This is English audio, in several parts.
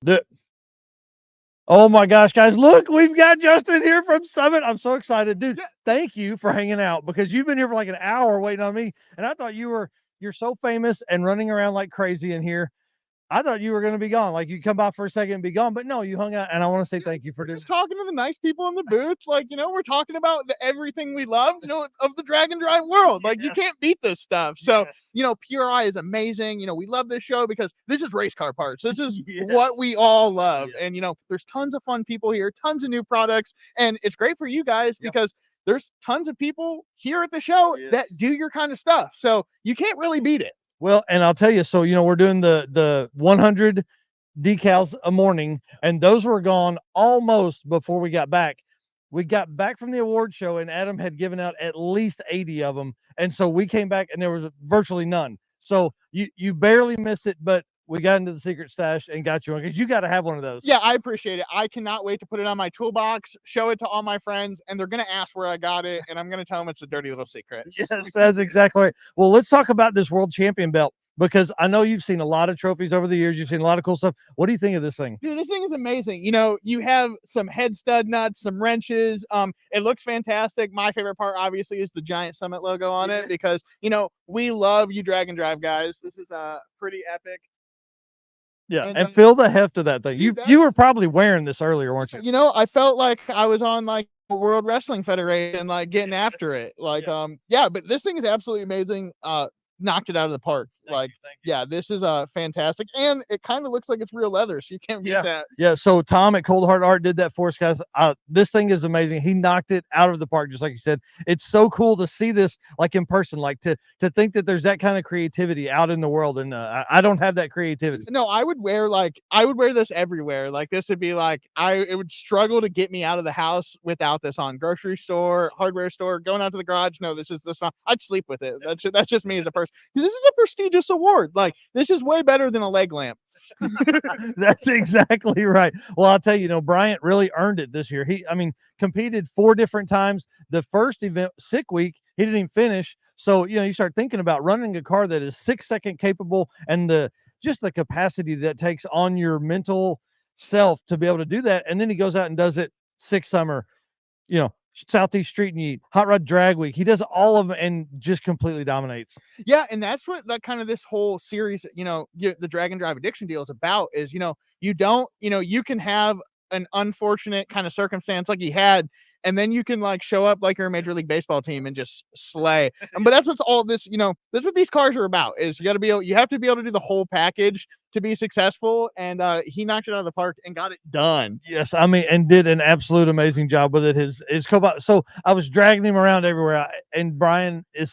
The Oh my gosh, guys, look, we've got Justin here from Summit. I'm so excited. Dude, thank you for hanging out because you've been here for like an hour waiting on me. And I thought you're so famous and running around like crazy in here. I thought you were going to be gone. Like you come by for a second and be gone, but no, you hung out. And I want to say thank you for We're doing. just talking to the nice people in the booth. Like, we're talking about everything we love, of the drag and drive world. Like, you can't beat this stuff. So, Yes. PRI is amazing. We love this show because this is race car parts. This is Yes. what we all love. Yes. And, there's tons of fun people here, tons of new products. And it's great for you guys Yep. because there's tons of people here at the show Yes. that do your kind of stuff. So you can't really beat it. Well, and I'll tell you, so we're doing the 100 decals a morning, and those were gone almost before we got back. We got back from the award show, and Adam had given out at least 80 of them, and so we came back, and there was virtually none. So you barely missed it, but we got into the secret stash and got you one because you got to have one of those. Yeah, I appreciate it. I cannot wait to put it on my toolbox, show it to all my friends, and they're going to ask where I got it, and I'm going to tell them it's a dirty little secret. Yes, that's exactly right. Well, let's talk about this world champion belt because I know you've seen a lot of trophies over the years. You've seen a lot of cool stuff. What do you think of this thing? Dude, this thing is amazing. You have some head stud nuts, some wrenches. It looks fantastic. My favorite part, obviously, is the giant Summit logo on it because we love you, Drag and Drive guys. This is pretty epic. Yeah, and feel the heft of that thing. You were probably wearing this earlier, weren't you? I felt like I was on like a World Wrestling Federation, like getting after it. Like, but this thing is absolutely amazing. Knocked it out of the park. Thank you. Yeah, this is fantastic, and it kind of looks like it's real leather, so you can't beat that. Yeah. So Tom at Cold Hard Art did that for us, guys. This thing is amazing. He knocked it out of the park, just like you said. It's so cool to see this like in person, like to think that there's that kind of creativity out in the world, and I don't have that creativity. No, I would wear this everywhere. Like this would be like it would struggle to get me out of the house without this on. Grocery store, hardware store, going out to the garage. No, this is this. I'd sleep with it. That's just me as a person. This is a prestigious award. Like this is way better than a leg lamp. That's exactly right. Well, I'll tell you, Bryant really earned it this year. I mean, competed 4 different times. The first event, sick week, he didn't even finish. So, you start thinking about running a car that is 6-second capable and just the capacity that takes on your mental self to be able to do that. And then he goes out and does it 6 summer, you know, Southeast Street and Yeet, Hot Rod Drag Week. He does all of them and just completely dominates. Yeah, and that's what that kind of this whole series, the Drag and Drive Addiction deal is about. Is you don't, you can have an unfortunate kind of circumstance like he had, and then you can like show up like you're a Major League Baseball team and just slay. But that's what's all this, that's what these cars are about. Is you have to be able to do the whole package to be successful, and he knocked it out of the park and got it done. Yes, I mean, and did an absolute amazing job with it. His co So I was dragging him around everywhere, and Bryant is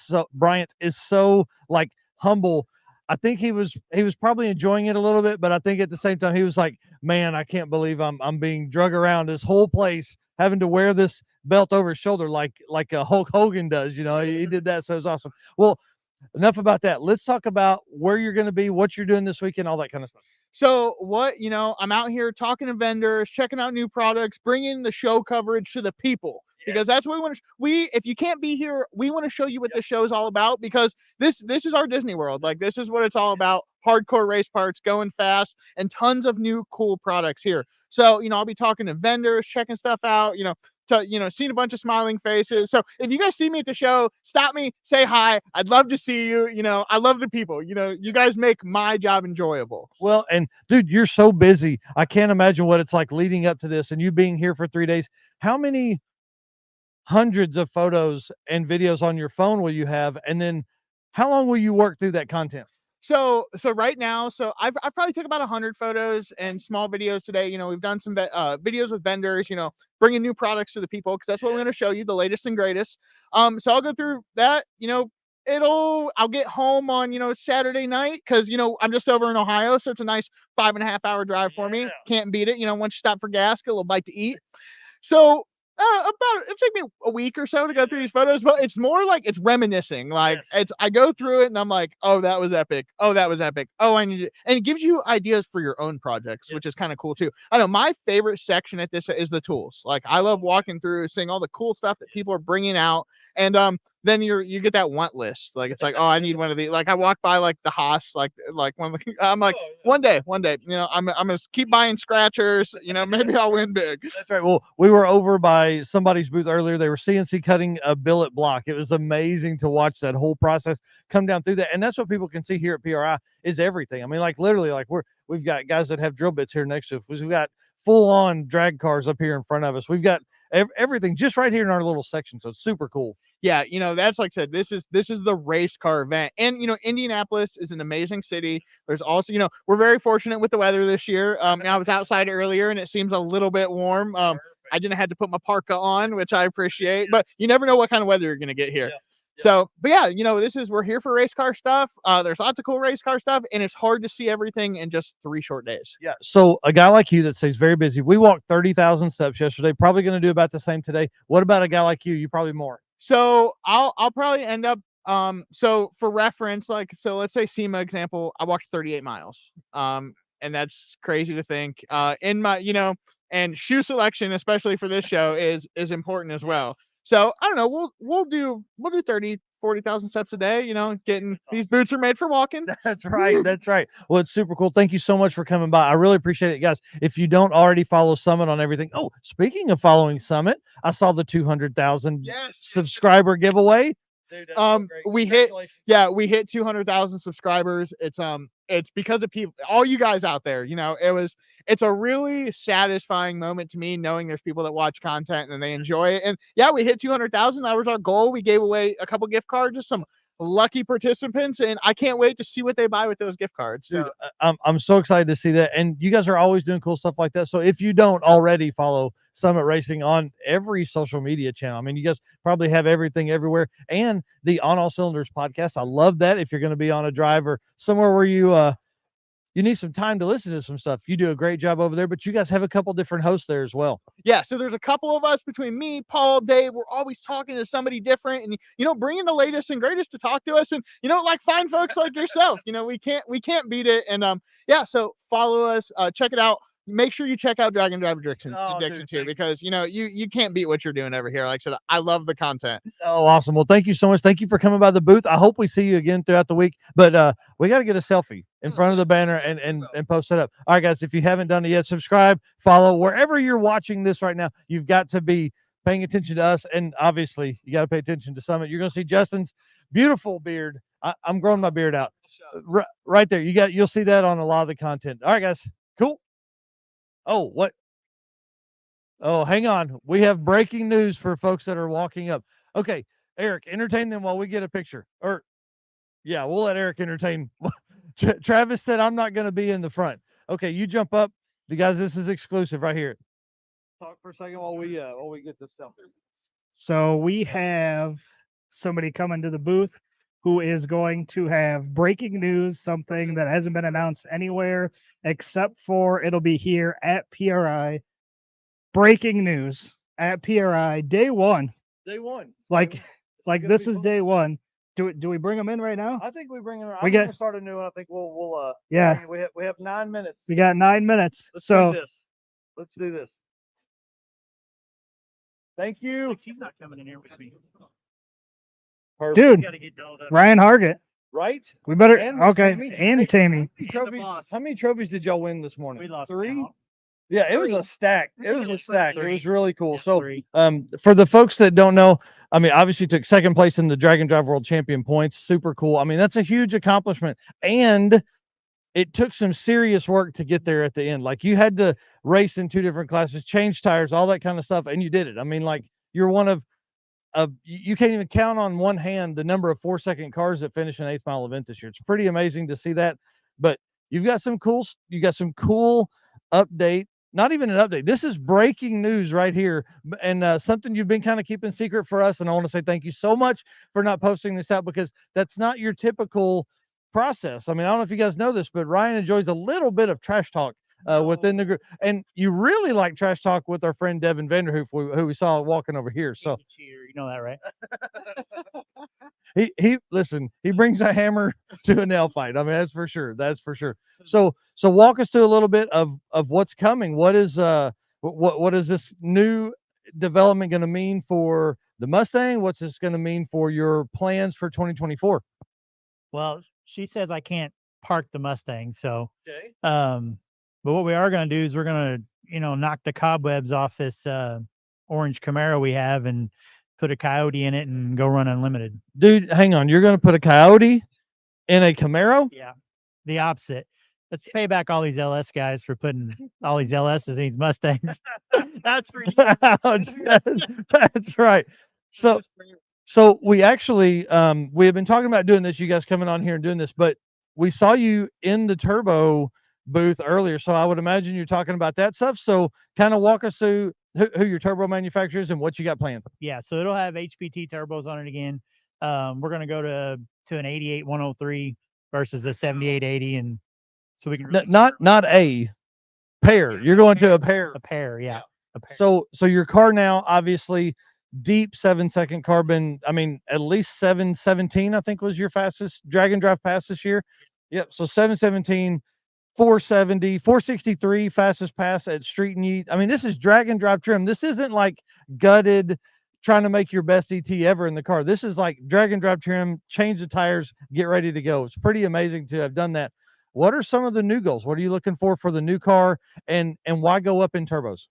so like humble. I think he was probably enjoying it a little bit, but I think at the same time he was like, "Man, I can't believe I'm being drug around this whole place, having to wear this belt over his shoulder like a Hulk Hogan does." He did that, so it was awesome. Well, enough about that. Let's talk about where you're going to be, what you're doing this weekend, all that kind of stuff. So I'm out here talking to vendors, checking out new products, bringing the show coverage to the people because that's what we want to. If you can't be here, we want to show you what the show is all about because this is our Disney World. Like this is what it's all about: hardcore race parts, going fast, and tons of new cool products here. So I'll be talking to vendors, checking stuff out. Seeing a bunch of smiling faces. So if you guys see me at the show, stop me, say hi. I'd love to see you. I love the people. You guys make my job enjoyable. Well, and dude, you're so busy. I can't imagine what it's like leading up to this and you being here for 3 days. How many hundreds of photos and videos on your phone will you have? And then how long will you work through that content? So right now, I probably took about 100 photos and small videos today. We've done some videos with vendors, bringing new products to the people because that's what we're going to show you, the latest and greatest. So I'll go through that. I'll get home on Saturday night because I'm just over in Ohio, so it's a nice 5.5 hour drive for me. Can't beat it. Once you stop for gas, get a little bite to eat. So it'll take me a week or so to go through these photos, but it's more like it's reminiscing. Like I go through it and I'm like, oh, that was epic. Oh, that was epic. Oh, I need it. And it gives you ideas for your own projects, which is kind of cool too. I know my favorite section at this is the tools. Like I love walking through, seeing all the cool stuff that people are bringing out. And then you get that want list. Like it's like, oh, I need one of these. Like I walk by like the Haas, like one of the, I'm like, one day, I'm gonna keep buying scratchers. Maybe I'll win big. That's right. Well, we were over by somebody's booth earlier. They were CNC cutting a billet block. It was amazing to watch that whole process come down through that. And that's what people can see here at PRI is everything. I mean, like literally, like we've got guys that have drill bits here next to us. We've got full on drag cars up here in front of us. We've got everything just right here in our little section. So it's super cool. Yeah, that's like I said, this is the race car event. And Indianapolis is an amazing city. There's also, we're very fortunate with the weather this year. I was outside earlier and it seems a little bit warm. I didn't have to put my parka on, which I appreciate, but you never know what kind of weather you're gonna get here. Yeah. So, but yeah, we're here for race car stuff. There's lots of cool race car stuff, and it's hard to see everything in just 3 short days. Yeah. So a guy like you that stays very busy, we walked 30,000 steps yesterday, probably going to do about the same today. What about a guy like you? You probably more. So I'll probably end up so for reference, so let's say SEMA example, I walked 38 miles. And that's crazy to think. In my, and shoe selection, especially for this show, is important as well. So I don't know, we'll do 30-40,000 steps a day, getting these boots are made for walking. That's right. That's right. Well, it's super cool. Thank you so much for coming by. I really appreciate it, guys. If you don't already follow Summit on everything. Oh, speaking of following Summit, I saw the 200,000 subscriber giveaway. Dude, we hit 200,000 subscribers. It's because of people, all you guys out there. It's a really satisfying moment to me knowing there's people that watch content and they enjoy it. And yeah, we hit 200,000. That was our goal. We gave away a couple gift cards to some lucky participants, and I can't wait to see what they buy with those gift cards. Dude, I'm so excited to see that. And you guys are always doing cool stuff like that. So if you don't already follow Summit Racing on every social media channel, I mean, you guys probably have everything everywhere. And the On All Cylinders podcast, I love that. If you're going to be on a drive or somewhere where you need some time to listen to some stuff, you do a great job over there. But you guys have a couple different hosts there as well. Yeah, so there's a couple of us between me, Paul, Dave. We're always talking to somebody different, and bringing the latest and greatest to talk to us, and like fine folks like yourself. We can't beat it. And yeah, so follow us, check it out. Make sure you check out Dragon Driver Addiction too, because you can't beat what you're doing over here. Like I said, I love the content. Oh, awesome. Well, thank you so much. Thank you for coming by the booth. I hope we see you again throughout the week. But we got to get a selfie in front of the banner and post it up. All right, guys, if you haven't done it yet, subscribe, follow wherever you're watching this right now. You've got to be paying attention to us, and obviously you got to pay attention to Summit. You're going to see Justin's beautiful beard. I'm growing my beard out right there. You'll see that on a lot of the content. All right, guys, cool. Oh, what? Oh, hang on. We have breaking news for folks that are walking up. Okay, Eric, entertain them while we get a picture. Or, yeah, we'll let Eric entertain. Travis said, I'm not going to be in the front. Okay, you jump up. The guys, this is exclusive right here. Talk for a second while we get this selfie. So we have somebody coming to the booth who is going to have breaking news, something that hasn't been announced anywhere except for it'll be here at PRI. Breaking news at PRI, day one. Day one. Like this is day one. Do we bring them in right now? I think we bring them. I'm going to start a new one. I think we'll yeah. We have 9 minutes. We got 9 minutes. Let's do this. Thank you. He's not coming in here with me. Perfect. Dude, Ryan Hargett. Right? We better Tammy. And Tammy. How many trophies did y'all win this morning? We lost 3. Yeah, it was a stack. It was a stack. It was really cool. So, for the folks that don't know, I mean, obviously took second place in the Drag and Drive World Champion points. Super cool. I mean, that's a huge accomplishment, and it took some serious work to get there at the end. Like you had to race in 2 different classes, change tires, all that kind of stuff, and you did it. I mean, like you're one of you can't even count on one hand the number of 4-second cars that finish an 8th mile event this year. It's pretty amazing to see that. But you got some cool update. Not even an update. This is breaking news right here, and something you've been kind of keeping secret for us. And I want to say thank you so much for not posting this out, because that's not your typical process. I mean, I don't know if you guys know this, but Ryan enjoys a little bit of trash talk within the group, and you really like trash talk with our friend Devin Vanderhoof, who we saw walking over here. So cheater, you know that, right? he brings a hammer to a nail fight. I mean, that's for sure. So walk us through a little bit of what's coming. What is what is this new development going to mean for the Mustang? What's this going to mean for your plans for 2024? Well, she says I can't park the Mustang, so Okay. but what we are going to do is we're going to, knock the cobwebs off this orange Camaro we have and put a Coyote in it and go run unlimited. Dude, hang on. You're going to put a Coyote in a Camaro? Yeah, the opposite. Let's pay back all these LS guys for putting all these LSs in these Mustangs. That's for you. That's right. So we actually we have been talking about doing this, you guys coming on here and doing this, but we saw you in the turbo booth earlier. So I would imagine you're talking about that stuff. So kind of walk us through who your turbo manufacturers and what you got planned. Yeah, so it'll have HPT turbos on it again. We're gonna go to an 88 103 versus a 7880, and so we can really Not a pair. You're going to a pair. a pair, yeah. A pair. So your car now, obviously, deep 7-second carbon. I mean, at least 717, I think was your fastest drag and drive pass this year. Yep. So 717, 470, 463 fastest pass at street and yeet. I mean, this is drag and drive trim. This isn't like gutted trying to make your best ET ever in the car. This is like drag and drive trim, change the tires, get ready to go. It's pretty amazing to have done that. What are some of the new goals? What are you looking for the new car, and why go up in turbos?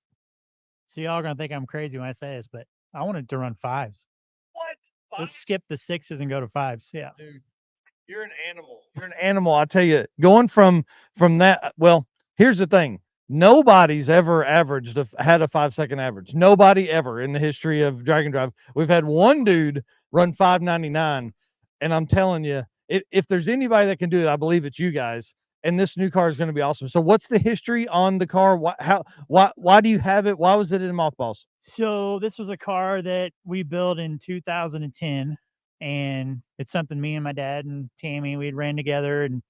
So y'all are gonna think I'm crazy when I say this, but I wanted to run fives. What? Let's skip the sixes and go to fives. Yeah. Dude, you're an animal. You're an animal. I tell you, going from that. Well, here's the thing. Nobody's ever had a 5-second average. Nobody ever in the history of drag and drive. We've had one dude run 599, and I'm telling you, if there's anybody that can do it, I believe it's you guys. And this new car is going to be awesome. So, what's the history on the car? Why do you have it? Why was it in mothballs? So this was a car that we built in 2010, and it's something me and my dad and Tammy we had ran together, and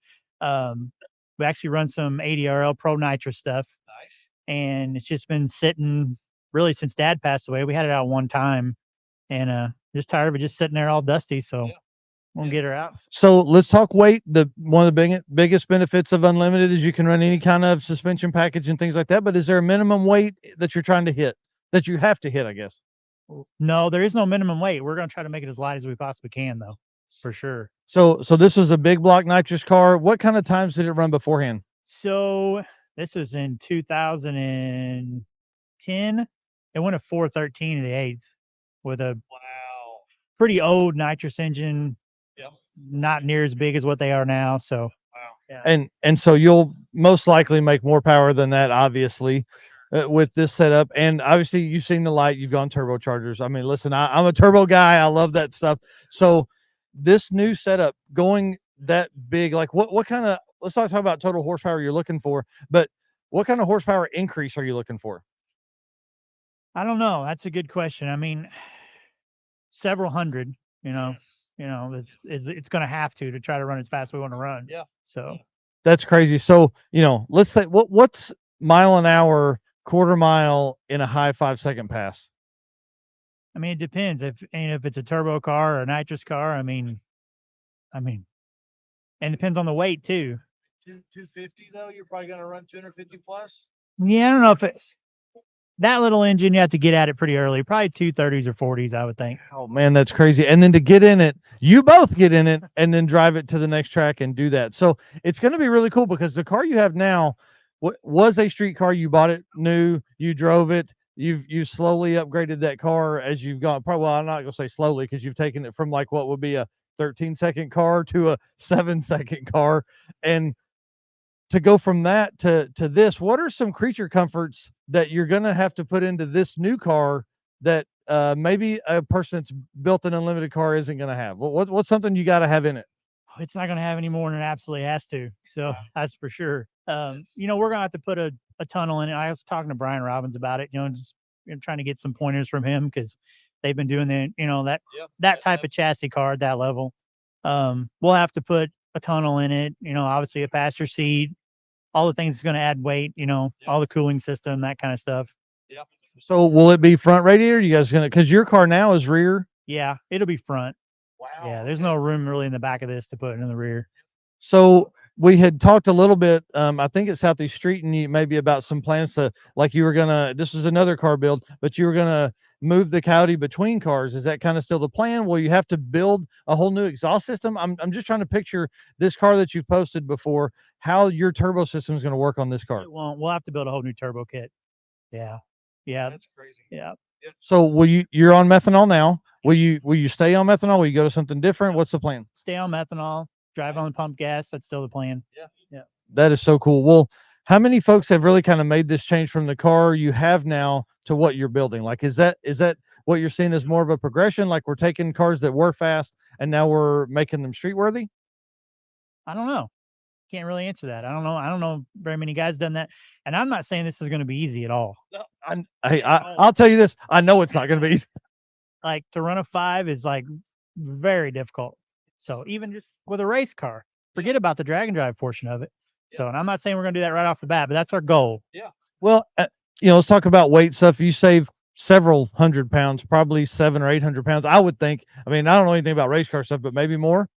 we actually run some ADRL Pro Nitro stuff. Nice. And it's just been sitting really since Dad passed away. We had it out one time, and just tired of it just sitting there all dusty. So we'll get her out. So let's talk weight. One of the biggest benefits of Unlimited is you can run any kind of suspension package and things like that. But is there a minimum weight that you're trying to hit, that you have to hit, I guess? No, there is no minimum weight. We're going to try to make it as light as we possibly can, though, for sure. So this was a big block nitrous car. What kind of times did it run beforehand? So this was in 2010. It went a 413 in the 8th with a pretty old nitrous engine. Not near as big as what they are now. So yeah. And so you'll most likely make more power than that, obviously, with this setup. And obviously you've seen the light, you've gone turbochargers. I mean, listen, I'm a turbo guy. I love that stuff. So this new setup going that big, like what kind of, let's not talk about total horsepower you're looking for, but what kind of horsepower increase are you looking for? I don't know. That's a good question. I mean, several hundred, it's going to have to try to run as fast as we want to run. Yeah. So that's crazy. So, let's say what's mile an hour, quarter mile in a high 5-second pass? I mean, it depends if it's a turbo car or a nitrous car. I mean, and it depends on the weight too. 250 though, you're probably going to run 250 plus. Yeah, I don't know if it's that little engine. You have to get at it pretty early, probably 230s or 40s, I would think. Oh man, that's crazy. And then to get in it, you both get in it and then drive it to the next track and do that. So it's going to be really cool because the car you have now was a street car. You bought it new, you drove it. You slowly upgraded that car as you've gone. Probably, well, I'm not gonna say slowly because you've taken it from like what would be a 13-second car to a 7-second car, and to go from that to this. What are some creature comforts that you're gonna have to put into this new car that maybe a person that's built an Unlimited car isn't gonna have? What's something you got to have in it? It's not going to have any more than it absolutely has to. So that's for sure. We're going to have to put a tunnel in it. I was talking to Brian Robbins about it, just trying to get some pointers from him because they've been doing that type of chassis car at that level. We'll have to put a tunnel in it, obviously a passenger seat, all the things that's going to add weight, all the cooling system, that kind of stuff. Yeah. So will it be front radiator? You guys because your car now is rear? Yeah, it'll be front. Wow. Yeah, there's no room really in the back of this to put it in the rear. So we had talked a little bit, I think it's Southeast Street, and you maybe about some plans to, like, you were gonna, this is another car build, but you were gonna move the Coyote between cars. Is that kind of still the plan? Will you have to build a whole new exhaust system? I'm just trying to picture this car that you've posted before, how your turbo system is going to work on this car. It won't. We'll have to build a whole new turbo kit. Yeah. Yeah. That's crazy. Yeah. So you're on methanol now. Will you stay on methanol? Will you go to something different? What's the plan? Stay on methanol, drive on pump gas. That's still the plan. That is so cool. Well, how many folks have really kind of made this change from the car you have now to what you're building? Like, is that what you're seeing as more of a progression? Like, we're taking cars that were fast and now we're making them street worthy? I don't know. Can't really answer that. I don't know. I don't know very many guys done that. And I'm not saying this is going to be easy at all. I'll tell you this. I know it's not going to be easy. Like, to run a 5 is like very difficult. So even just with a race car, forget about the drag and drive portion of it. So, and I'm not saying we're going to do that right off the bat, but that's our goal. Well, let's talk about weight stuff. You save several 100 pounds, probably 700 or 800 pounds. I would think. I mean, I don't know anything about race car stuff, but maybe more.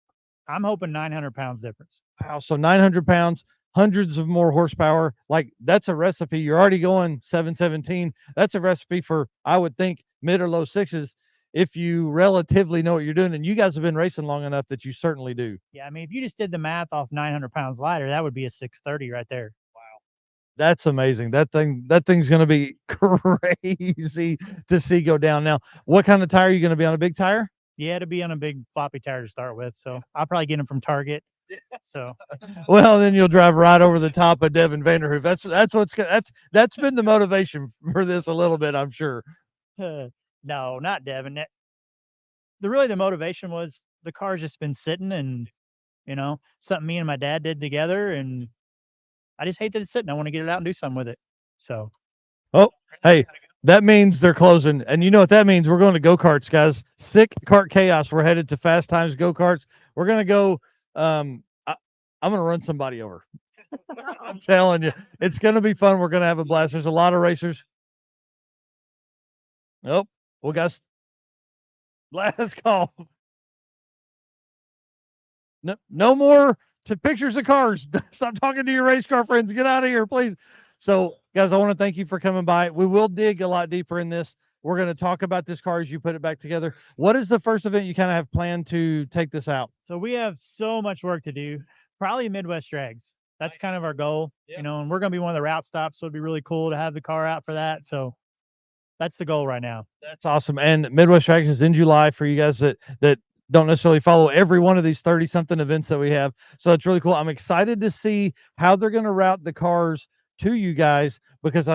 I'm hoping 900 pounds difference. Wow. So 900 pounds, hundreds of more horsepower. Like, that's a recipe. You're already going 717. That's a recipe for, I would think, mid or low sixes if you relatively know what you're doing. And you guys have been racing long enough that you certainly do. Yeah. I mean, if you just did the math off 900 pounds lighter, that would be a 630 right there. That's amazing. That thing's going to be crazy to see go down. Now, what kind of tire are you going to be on? A big tire? Yeah, to be on a big floppy tire to start with. So I'll probably get them from Target. So Well, then you'll drive right over the top of Devin Vanderhoof. That's been the motivation for this a little bit, I'm sure. no, not Devin. The motivation was the car's just been sitting, and something me and my dad did together, and I just hate that it's sitting. I want to get it out and do something with it. So, Oh, hey, that means they're closing. And you know what that means? We're going to go-karts, guys. Sick Kart Chaos. We're headed to Fast Times Go-Karts. We're going to go. I'm going to run somebody over. I'm telling you, it's going to be fun. We're going to have a blast. There's a lot of racers. Nope. Well, guys, last call. No more to pictures of cars. Stop talking to your race car friends. Get out of here, please. So, guys, I want to thank you for coming by. We will dig a lot deeper in this. We're going to talk about this car as you put it back together. What is the first event you kind of have planned to take this out? So we have so much work to do. Probably Midwest Drags. That's kind of our goal, and we're going to be one of the route stops. So it'd be really cool to have the car out for that. So that's the goal right now. That's awesome. And Midwest Drags is in July for you guys that don't necessarily follow every one of these 30-something events that we have. So it's really cool. I'm excited to see how they're going to route the cars to you guys, because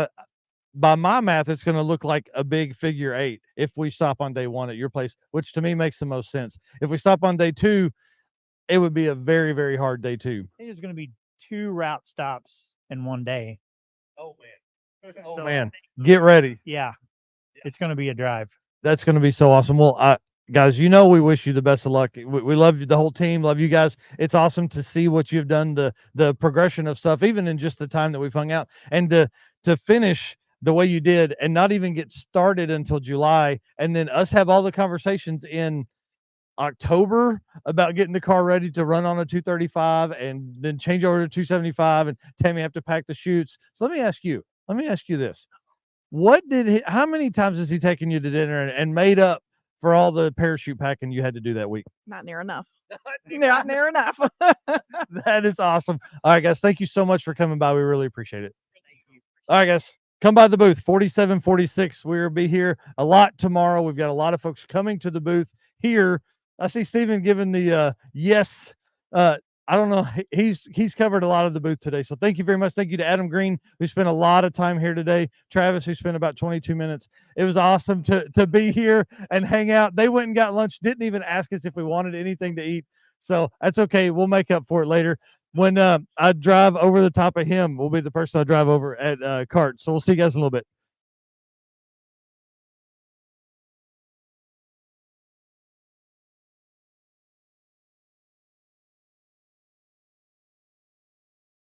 by my math, it's going to look like a big figure 8 if we stop on day 1 at your place, which to me makes the most sense. If we stop on day 2, it would be a very, very hard day 2. I think there's going to be 2 route stops in one day. Oh, man. Oh, man. Get ready. Yeah. It's going to be a drive. That's going to be so awesome. Well, guys, we wish you the best of luck. We love you, the whole team. Love you guys. It's awesome to see what you've done, the progression of stuff, even in just the time that we've hung out, and to finish the way you did and not even get started until July, and then us have all the conversations in October about getting the car ready to run on a 235 and then change over to 275, and Tammy have to pack the chutes. So let me ask you this. How many times has he taken you to dinner and made up for all the parachute packing you had to do that week? Not near enough. Not near enough. That is awesome. All right, guys, thank you so much for coming by. We really appreciate it. All right, guys, come by the booth, 4746. We'll be here a lot tomorrow. We've got a lot of folks coming to the booth here. I see Steven giving the yes. I don't know. He's covered a lot of the booth today. So thank you very much. Thank you to Adam Green, who spent a lot of time here today. Travis, who spent about 22 minutes. It was awesome to be here and hang out. They went and got lunch, didn't even ask us if we wanted anything to eat. So that's okay. We'll make up for it later. When I drive over the top of him, will be the person I drive over at Cart. So we'll see you guys in a little bit.